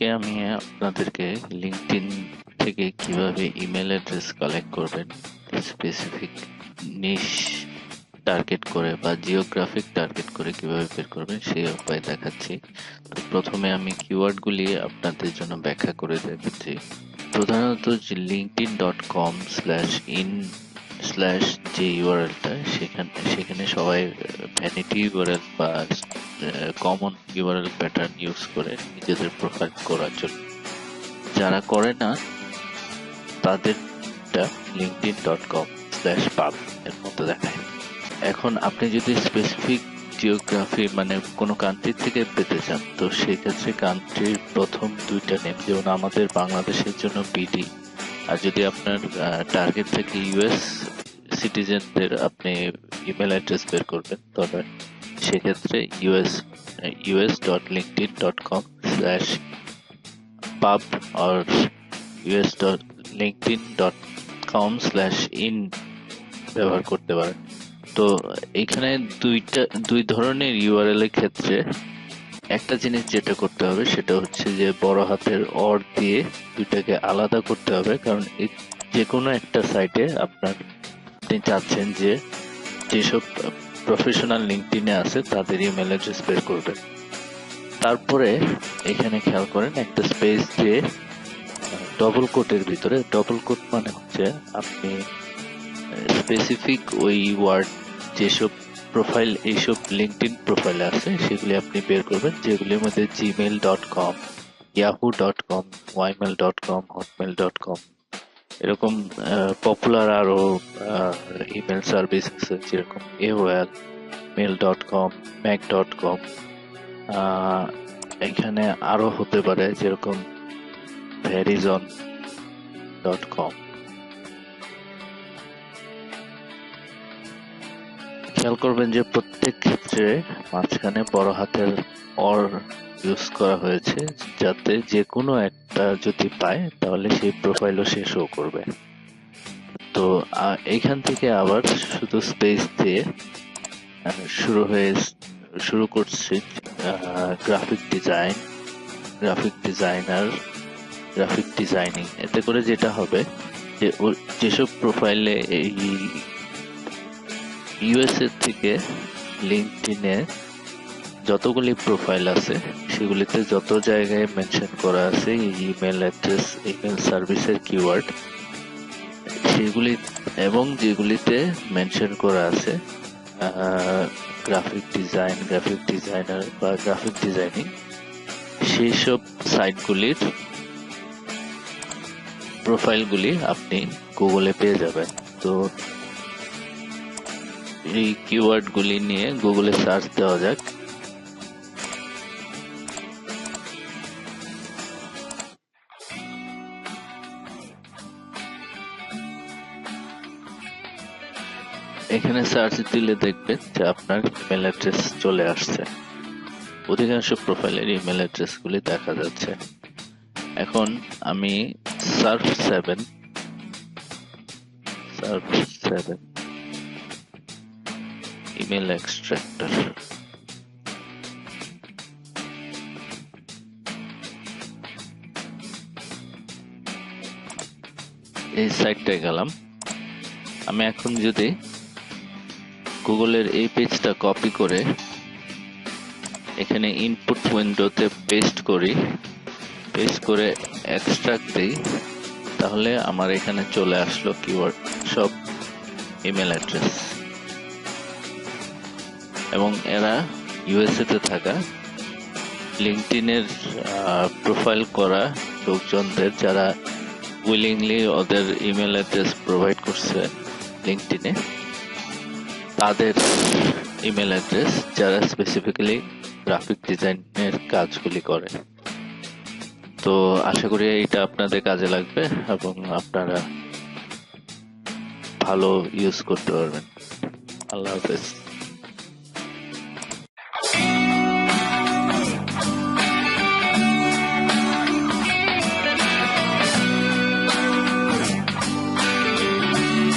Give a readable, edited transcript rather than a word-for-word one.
আজকে আমি আপনাদেরকে লিঙ্কডইন থেকে কিভাবে ইমেল অ্যাড্রেস কালেক্ট করবেন স্পেসিফিক নিশ টার্গেট করে বা জিওগ্রাফিক টার্গেট করে কিভাবে বের করবেন সেই উপায় দেখাচ্ছি। তো প্রথমে আমি কিওয়ার্ডগুলি আপনাদের জন্য ব্যাখ্যা করে দিচ্ছি। প্রধানত যে linkedin.com/in/ যে ইউআরএলটা সেখানে সবাই ভ্যানিটি ইউআরএল বা কমন ইউআরএল প্যাটার্ন ইউজ করে নিজেদের প্রোফাইল করার জন্য। যারা করে না তাদেরটা linkedin.com/pub এর মতো দেখায়। এখন আপনি যদি স্পেসিফিক জিওগ্রাফি মানে কোনো কান্ট্রি থেকে পেতে চান, তো সেক্ষেত্রে কান্ট্রির প্রথম দুইটা নেম, যেমন আমাদের বাংলাদেশের জন্য বিডি, আর যদি আপনার টার্গেট থেকে ইউএস সিটিজেনদের আপনি ইমেল অ্যাড্রেস বের করবেন, তবে সেক্ষেত্রে us.linkedin.com/pub or us.linkedin.com/in ব্যবহার করতে পারেন। তো এখানে দুই ধরনের ইউআরএল এর ক্ষেত্রে একটা জিনিস যেটা করতে হবে সেটা হচ্ছে যে বড় হাতের অর দিয়ে দুইটাকে আলাদা করতে হবে, কারণ যে কোনো একটা সাইটে আপনি চাচ্ছেন যে যেসব প্রফেশনাল লিঙ্কডইনে আছে তাদের ইমেল অ্যাড্রেস বের করবেন। তারপরে এখানে খেয়াল করেন একটা স্পেস দিয়ে ডবল কোটের ভিতরে, ডবল কোট মানে হচ্ছে আপনি স্পেসিফিক ওই ওয়ার্ড যেসব প্রোফাইল এইসব লিঙ্কডইন প্রোফাইলে আছে সেগুলি আপনি বের করবেন, যেগুলির মধ্যে gmail.com, yahoo.com, ymail.com, hotmail.com এরকম পপুলার আরো ইমেল সার্ভিস আছে, যেরকম AOL, mail.com, mac.com, এখানে আরো হতে পারে যেরকম verizon.com। খেয়াল করবেন যে প্রত্যেক ক্ষেত্রে মাঝখানে বড় হাতের অর ইউজ করা হয়েছে, যাতে যে কোনো একটা যদি পায় তাহলে সেই প্রোফাইলও সে শো করবে। তো এইখান থেকে আবার শুধু স্পেস দিয়ে শুরু করছি graphic design, graphic designer, graphic designing. এতে করে যেটা হবে যে যেসব প্রোফাইলে এই ইউএসএ থেকে লিঙ্কডইনে যতগুলি প্রোফাইল আছে সেগুলিতে যত জায়গায় মেনশন করা আছে ইমেল অ্যাড্রেস, ইমেল সার্ভিসের কিওয়ার্ড, সেগুলি এবং যেগুলিতে মেনশন করা আছে গ্রাফিক ডিজাইন, গ্রাফিক ডিজাইনার বা গ্রাফিক ডিজাইনিং, সেই সব সাইটগুলির প্রোফাইলগুলি আপনি গুগলে পেয়ে যাবেন। তো এই কিওয়ার্ডগুলি নিয়ে গুগলে সার্চ দেওয়া যাক। এখানে সার্চ দিলে দেখবেন যে আপনার ইমেল অ্যাড্রেস চলে আসছে, অধিকাংশ প্রোফাইলের ইমেল অ্যাড্রেসগুলি দেখা যাচ্ছে। এখন আমি সার্ফ 7 ইমেল এক্সট্রাক্টর এই সাইটটায় গেলাম। আমি এখন যদি গুগলের এই পেজটা কপি করে এখানে ইনপুট উইন্ডোতে পেস্ট করে এক্সট্রাক্ট দিই, তাহলে আমার এখানে চলে আসলো কিওয়ার্ড সব ইমেল অ্যাড্রেস, এবং এরা ইউএসএ তে থাকা লিঙ্কডইনের প্রোফাইল করা লোকজনদের, যারা উইলিংলি ওদের ইমেল অ্যাড্রেস প্রোভাইড করছে লিঙ্কডইনে, তাদের ইমেল অ্যাড্রেস, যারা স্পেসিফিক্যালি গ্রাফিক ডিজাইনের কাজগুলি করে। তো আশা করি এটা আপনাদের কাজে লাগবে এবং আপনারা ভালো ইউজ করতে পারবেন। আল্লাহ হাফেজ।